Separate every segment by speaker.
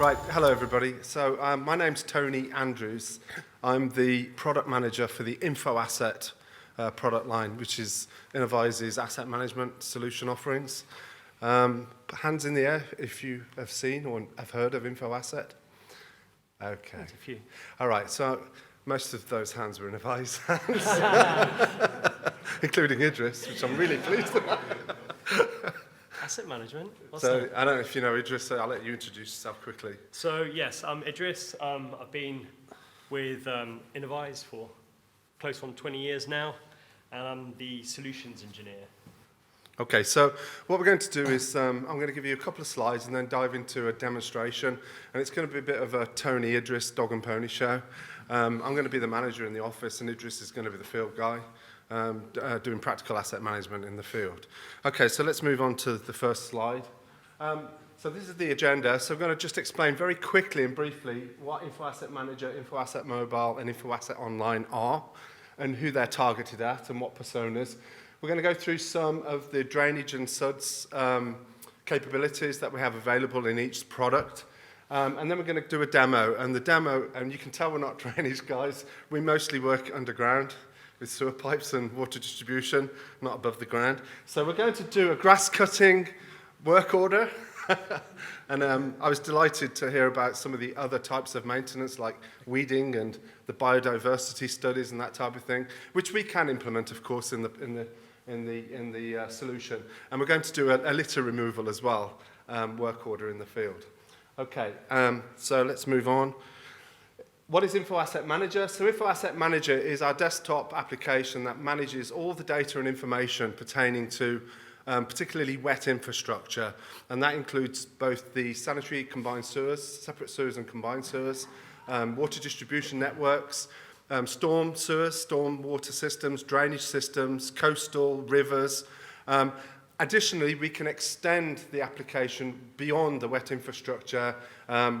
Speaker 1: Right, hello everybody. So my name's Tony Andrews. I'm the product manager for the Info Asset product line, which is Innovize's asset management solution offerings. Hands in the air if you have seen or have heard of Info Asset. Okay.
Speaker 2: There's a few.
Speaker 1: All right, so most of those hands were Innovize hands, including Idris, which I'm really pleased about.
Speaker 2: Asset management? What's
Speaker 1: So
Speaker 2: that?
Speaker 1: I don't know if you know Idris, so I'll let you introduce yourself quickly.
Speaker 2: So yes, I'm Idris. I've been with Innovize for close on 20 years now, and I'm the solutions engineer.
Speaker 1: Okay, so what we're going to do is I'm going to give you a couple of slides and then dive into a demonstration, and it's going to be a bit of a Tony Idris dog and pony show. I'm going to be the manager in the office, and Idris is going to be the field guy. Doing practical asset management in the field. Okay, so let's move on to the first slide. So this is the agenda. So I'm going to just explain very quickly and briefly what Info Asset Manager, Info Asset Mobile, and Info Asset Online are, and who they're targeted at, and what personas. We're going to go through some of the drainage and SUDS capabilities that we have available in each product. And then we're going to do a demo. And the demo, and you can tell we're not drainage guys, we mostly work underground with sewer pipes and water distribution, not above the ground. So we're going to do a grass cutting work order. And I was delighted to hear about some of the other types of maintenance like weeding and the biodiversity studies and that type of thing, which we can implement, of course, in the solution. And we're going to do a litter removal as well, work order in the field. Okay, so let's move on. What is Info Asset Manager? So Info Asset Manager is our desktop application that manages all the data and information pertaining to particularly wet infrastructure. And that includes both the sanitary combined sewers, separate sewers and combined sewers, water distribution networks, storm sewers, storm water systems, drainage systems, coastal, rivers. Additionally, we can extend the application beyond the wet infrastructure.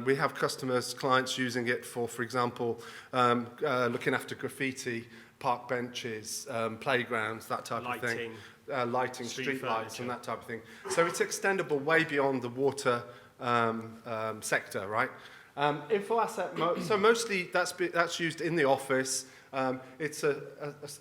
Speaker 1: We have customers, clients using it for example, looking after graffiti, park benches, playgrounds, that type of thing. Lighting, street lights, and that type of thing. So it's extendable way beyond the water sector, right? Info Asset, so mostly that's used in the office. It's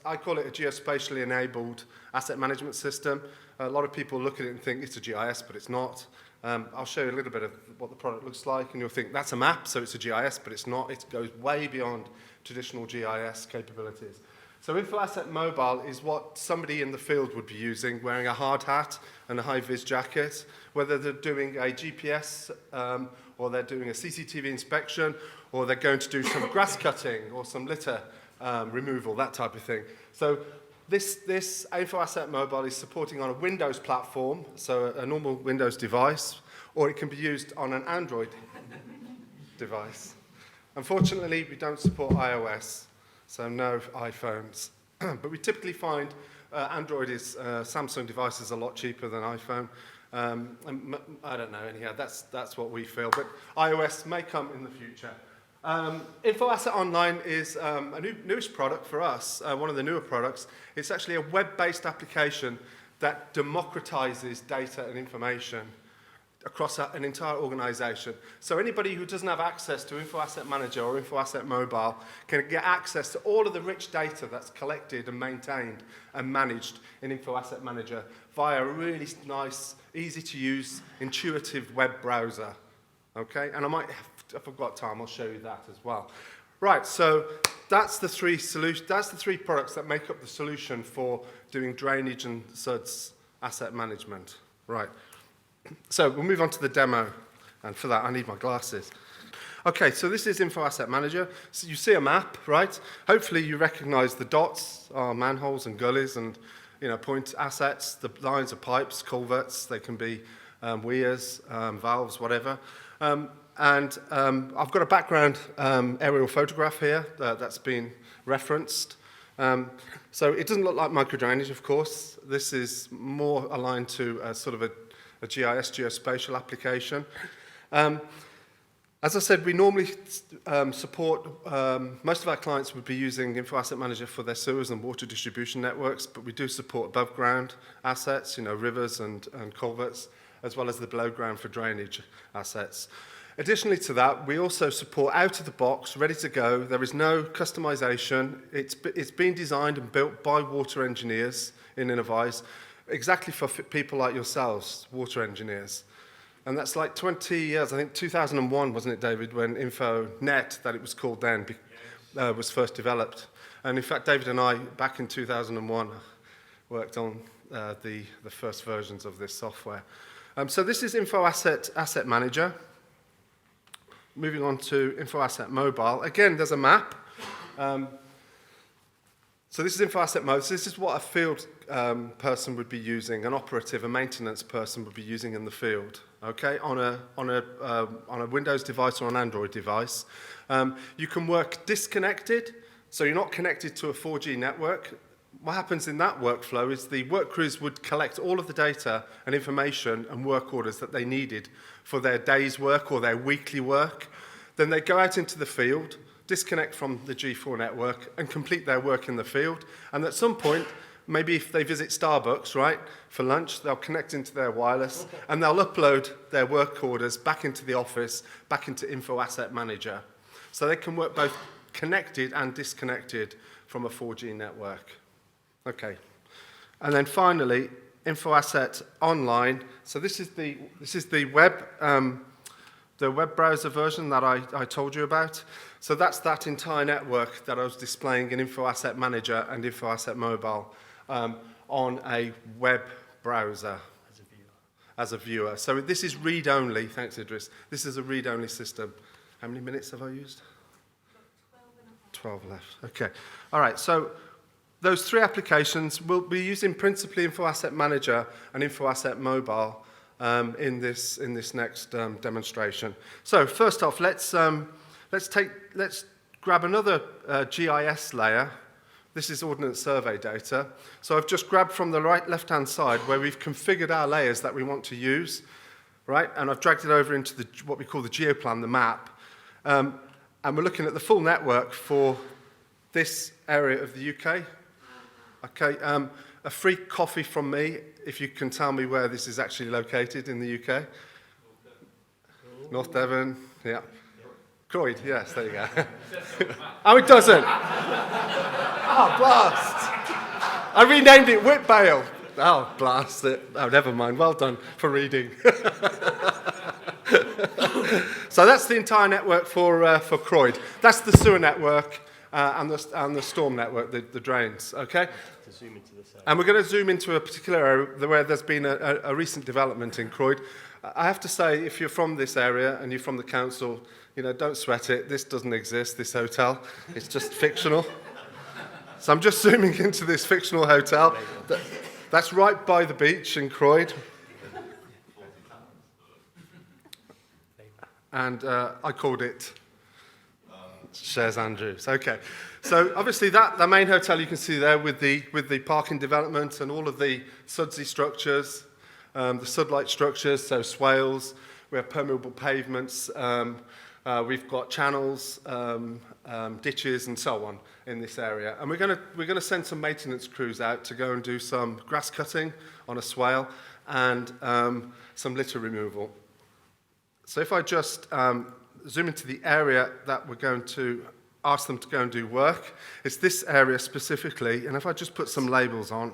Speaker 1: I call it a geospatially enabled asset management system. A lot of people look at it and think it's a GIS, but it's not. I'll show you a little bit of what the product looks like, and you'll think that's a map, so it's a GIS, but it's not. It goes way beyond traditional GIS capabilities. So Info Asset Mobile is what somebody in the field would be using, wearing a hard hat and a high-vis jacket, whether they're doing a GPS or they're doing a CCTV inspection, or they're going to do some grass cutting or some litter removal, that type of thing. So this Info Asset Mobile is supporting on a Windows platform, so a normal Windows device, or it can be used on an Android device. Unfortunately, we don't support iOS, so no iPhones. But we typically find Samsung devices a lot cheaper than iPhone. I don't know, anyhow, that's what we feel. But iOS may come in the future. Info Asset Online is a newest product for us, one of the newer products. It's actually a web-based application that democratizes data and information across an entire organization. So anybody who doesn't have access to Info Asset Manager or Info Asset Mobile can get access to all of the rich data that's collected and maintained and managed in Info Asset Manager via a really nice, easy-to-use, intuitive web browser. Okay, and if I've got time, I'll show you that as well. Right, so that's the three products that make up the solution for doing drainage and SUDS asset management. Right, so we'll move on to the demo, and for that I need my glasses. Okay, so this is Info Asset Manager. So you see a map, right? Hopefully you recognize the dots are manholes and gullies and point assets. The lines are pipes, culverts. They can be weirs, valves, whatever. And I've got a background aerial photograph here that's been referenced. So it doesn't look like microdrainage, of course. This is more aligned to sort of a GIS, geospatial application. As I said, we normally support, most of our clients would be using Info Asset Manager for their sewers and water distribution networks, but we do support above ground assets, rivers and culverts, as well as the below ground for drainage assets. Additionally to that, we also support out of the box, ready to go. There is no customization. It's been designed and built by water engineers in Innovise, exactly for people like yourselves, water engineers. And that's like 20 years, I think 2001, wasn't it, David, when InfoNet, that it was called then, was first developed. And in fact, David and I, back in 2001, worked on the first versions of this software. So this is Info Asset Manager. Moving on to Info Asset Mobile. Again, there's a map. So this is Info Asset Mode. So this is what a field person would be using, an operative, a maintenance person would be using in the field. Okay, on a Windows device or an Android device. You can work disconnected, so you're not connected to a 4G network. What happens in that workflow is the work crews would collect all of the data and information and work orders that they needed for their day's work or their weekly work. Then they go out into the field, disconnect from the G4 network, and complete their work in the field. And at some point, maybe if they visit Starbucks, right, for lunch, they'll connect into their wireless, and they'll upload their work orders back into the office, back into Info Asset Manager. So they can work both connected and disconnected from a 4G network. Okay. And then finally, Info Asset Online. So this is the web browser version that I told you about. So that's that entire network that I was displaying in Info Asset Manager and Info Asset Mobile on a web browser. As a viewer. So this is read-only. Thanks, Idris. This is a read-only system. How many minutes have I used? 12 left. Okay. All right. So those three applications we'll be using principally Info Asset Manager and Info Asset Mobile in this next demonstration. So first off, let's grab another GIS layer. This is Ordnance Survey data. So I've just grabbed from the left-hand side where we've configured our layers that we want to use, right? And I've dragged it over into what we call the geoplan, the map. And we're looking at the full network for this area of the UK. Okay, a free coffee from me if you can tell me where this is actually located in the UK. North Devon, yeah. Croyd, yes, there you go. Oh, it doesn't. Oh, blast. I renamed it Whitbale. Oh, blast it. Oh, never mind. Well done for reading. So that's the entire network for Croyd. That's the sewer network and the storm network, the drains, okay?
Speaker 2: To zoom into the cell.
Speaker 1: And we're going to zoom into a particular area where there's been a recent development in Croyd. I have to say, if you're from this area and you're from the council, you know, don't sweat it. This doesn't exist, this hotel. It's just fictional. So I'm just zooming into this fictional hotel. That's right by the beach in Croyd. And I called it Shares Andrews. Okay. So obviously the main hotel you can see there with the parking development and all of the sudsy structures, the sud-like structures, so swales, we have permeable pavements, we've got channels, ditches and so on in this area. And we're going to send some maintenance crews out to go and do some grass cutting on a swale and some litter removal. So if I just zoom into the area that we're going to ask them to go and do work, it's this area specifically, and if I just put some labels on,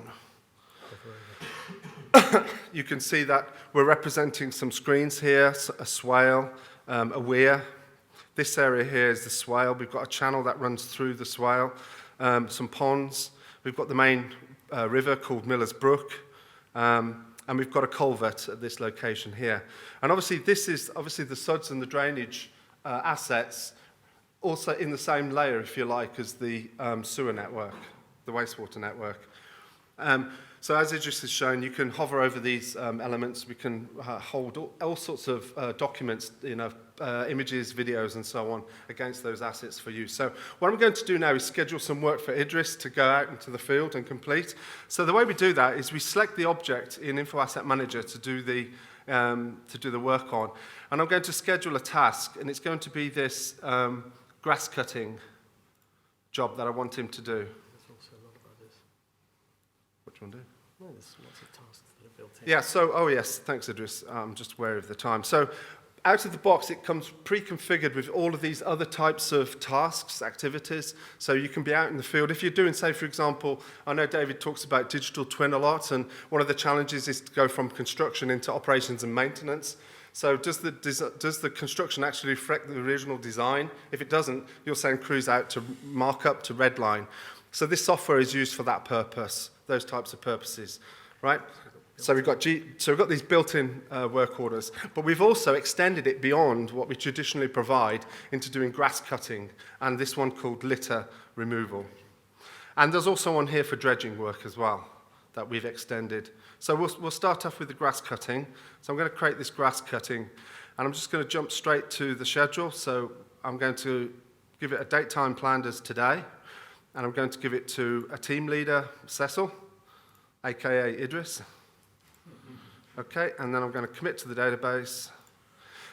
Speaker 1: you can see that we're representing some screens here, a swale, a weir. This area here is the swale. We've got a channel that runs through the swale, some ponds. We've got the main river called Miller's Brook, and we've got a culvert at this location here. And obviously this is the suds and the drainage assets also in the same layer, if you like, as the sewer network, the wastewater network. So as Idris has shown, you can hover over these elements. We can hold all sorts of documents, images, videos, and so on against those assets for use. So what I'm going to do now is schedule some work for Idris to go out into the field and complete. So the way we do that is we select the object in Info Asset Manager to do the work on. And I'm going to schedule a task, and it's going to be this grass cutting job that I want him to do.
Speaker 2: There's also a lot of others.
Speaker 1: Which one do?
Speaker 2: No, there's lots of tasks that are built in.
Speaker 1: Yeah, so, oh yes, thanks Idris. I'm just aware of the time. So out of the box, it comes pre-configured with all of these other types of tasks, activities, so you can be out in the field. If you're doing, say, for example, I know David talks about digital twin a lot, and one of the challenges is to go from construction into operations and maintenance. So does the construction actually reflect the original design? If it doesn't, you'll send crews out to mark up to redline. So this software is used for that purpose, those types of purposes, right? So we've got these built-in work orders, but we've also extended it beyond what we traditionally provide into doing grass cutting, and this one called litter removal. And there's also one here for dredging work as well that we've extended. So we'll start off with the grass cutting. So I'm going to create this grass cutting, and I'm just going to jump straight to the schedule. So I'm going to give it a date time planned as today, and I'm going to give it to a team leader, Cecil, aka Idris. Okay, and then I'm going to commit to the database.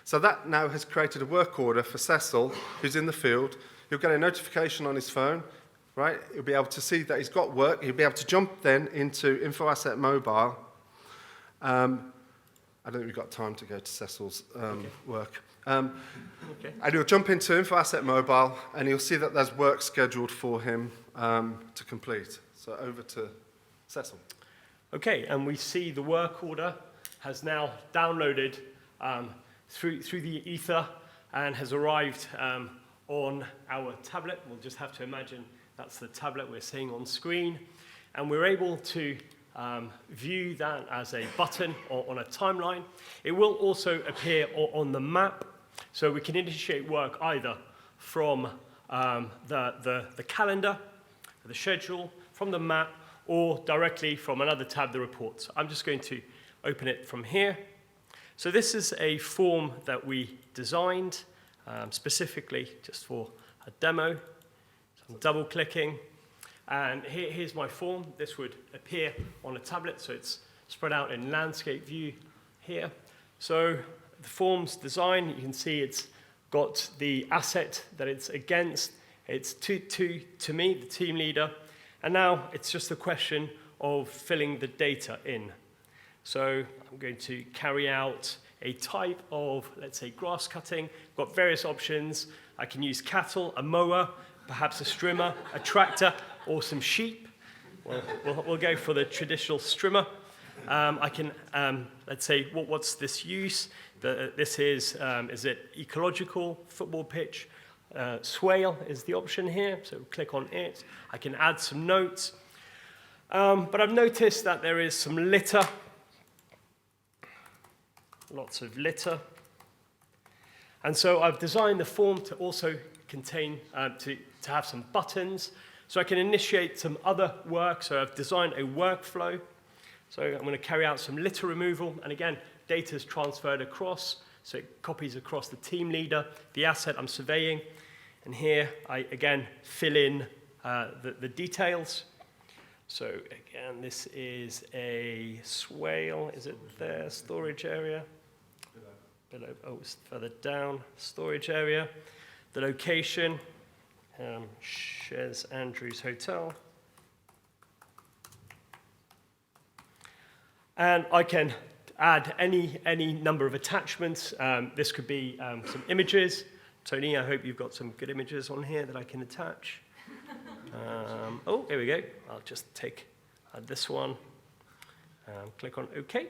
Speaker 1: So that now has created a work order for Cecil, who's in the field. He'll get a notification on his phone, right? He'll be able to see that he's got work. He'll be able to jump then into Info Asset Mobile. I don't think we've got time to go to Cecil's work. And he'll jump into Info Asset Mobile, and he'll see that there's work scheduled for him to complete. So over to Cecil.
Speaker 2: Okay, and we see the work order has now downloaded through the ether and has arrived on our tablet. We'll just have to imagine that's the tablet we're seeing on screen. And we're able to view that as a button or on a timeline. It will also appear on the map, so we can initiate work either from the calendar, the schedule, from the map, or directly from another tab, the reports. I'm just going to open it from here. So this is a form that we designed specifically just for a demo. So I'm double-clicking, and here's my form. This would appear on a tablet, so it's spread out in landscape view here. So the form's design, you can see it's got the asset that it's against. It's to me, the team leader. And now it's just a question of filling the data in. So I'm going to carry out a type of, let's say, grass cutting. I've got various options. I can use cattle, a mower, perhaps a strimmer, a tractor, or some sheep. We'll go for the traditional strimmer. I can, let's say, what's this use? This is it ecological, football pitch? Swale is the option here, so click on it. I can add some notes. But I've noticed that there is some litter. Lots of litter. And so I've designed the form to also contain, to have some buttons, so I can initiate some other work. So I've designed a workflow. So I'm going to carry out some litter removal, and again, data is transferred across, so it copies across the team leader, the asset I'm surveying, and here I again fill in the details. So again, this is a swale. Is it there? Storage area? Below. Oh, it's further down. Storage area. The location. Shez Andrews Hotel. And I can add any number of attachments. This could be some images. Tony, I hope you've got some good images on here that I can attach. Oh, here we go. I'll just take this one. Click on OK.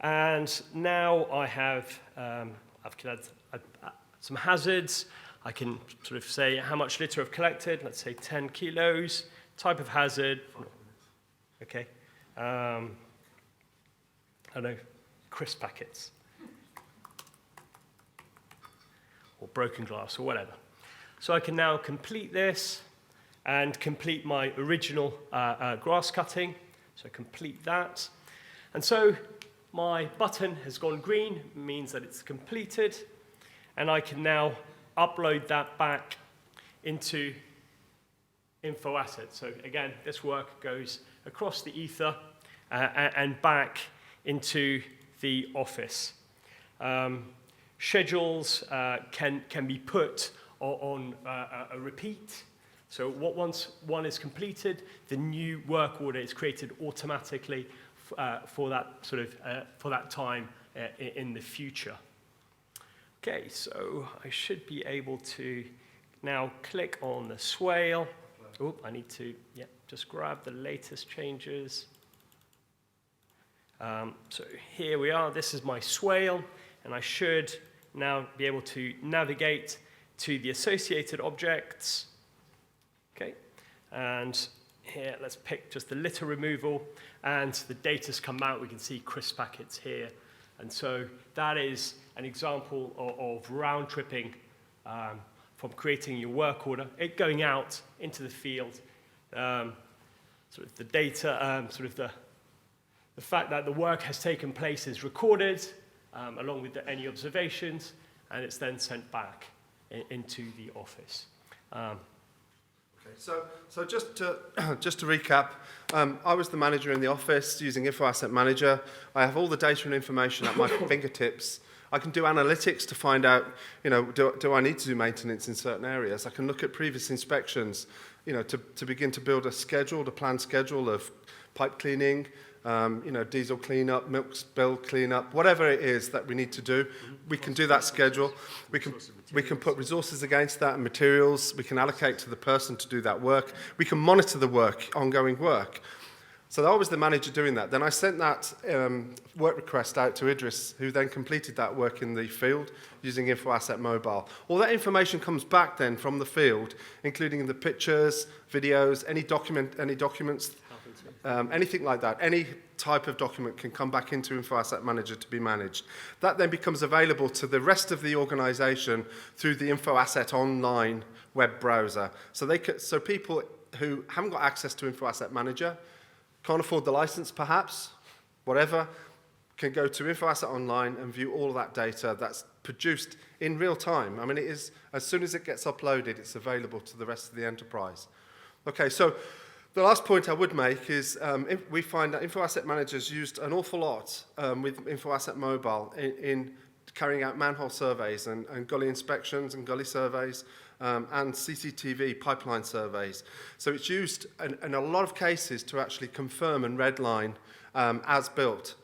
Speaker 2: And now I have I've collected some hazards. I can sort of say how much litter I've collected. Let's say 10 kilos. Type of hazard. OK. I don't know, crisp packets. Or broken glass, or whatever. So I can now complete this and complete my original grass cutting. So complete that. And so my button has gone green, means that it's completed. And I can now upload that back into Info Asset. So again, this work goes across the ether and back into the office. Schedules can be put on a repeat. So once one is completed, the new work order is created automatically for that sort of for that time in the future. Okay, so I should be able to now click on the swale. Oh, I need to, just grab the latest changes. So here we are, this is my swale, and I should now be able to navigate to the associated objects. Okay, and here, let's pick just the litter removal, and the data's come out. We can see crisp packets here. And so that is an example of round-tripping from creating your work order, it going out into the field, sort of the data, the fact that the work has taken place is recorded, along with any observations, and it's then sent back into the office.
Speaker 1: Okay, so just to recap, I was the manager in the office using Info Asset Manager. I have all the data and information at my fingertips. I can do analytics to find out, do I need to do maintenance in certain areas? I can look at previous inspections, to begin to build a planned schedule of pipe cleaning, diesel cleanup, milk spill cleanup, whatever it is that we need to do, we can do that schedule. We can put resources against that and materials. We can allocate to the person to do that work. We can monitor the work, ongoing work. So I was the manager doing that. Then I sent that work request out to Idris, who then completed that work in the field using Info Asset Mobile. All that information comes back then from the field, including the pictures, videos, any documents, anything like that. Any type of document can come back into Info Asset Manager to be managed. That then becomes available to the rest of the organization through the Info Asset Online web browser. So people who haven't got access to Info Asset Manager, can't afford the license perhaps, whatever, can go to Info Asset Online and view all of that data that's produced in real time. I mean, it is, as soon as it gets uploaded, it's available to the rest of the enterprise. Okay, so the last point I would make is we find that Info Asset Managers used an awful lot with Info Asset Mobile in carrying out manhole surveys and gully inspections and gully surveys, and CCTV pipeline surveys. So it's used in a lot of cases to actually confirm and redline as built,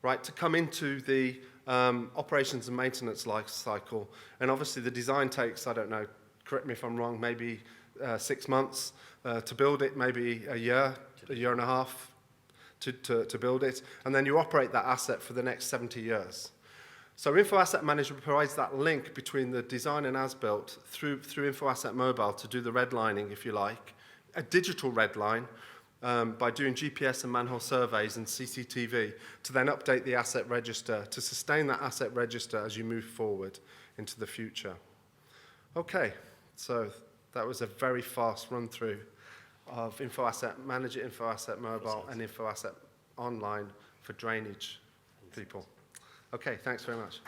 Speaker 1: right, to come into the operations and maintenance life cycle. And obviously the design takes, I don't know, correct me if I'm wrong, maybe 6 months to build it, maybe a year and a half to build it, and then you operate that asset for the next 70 years. So Info Asset Manager provides that link between the design and as-built through Info Asset Mobile to do the redlining, if you like, a digital redline by doing GPS and manhole surveys and CCTV to then update the asset register to sustain that asset register as you move forward into the future. Okay, so that was a very fast run-through of Info Asset Manager, Info Asset Mobile, and Info Asset Online for drainage people. Okay, thanks very much.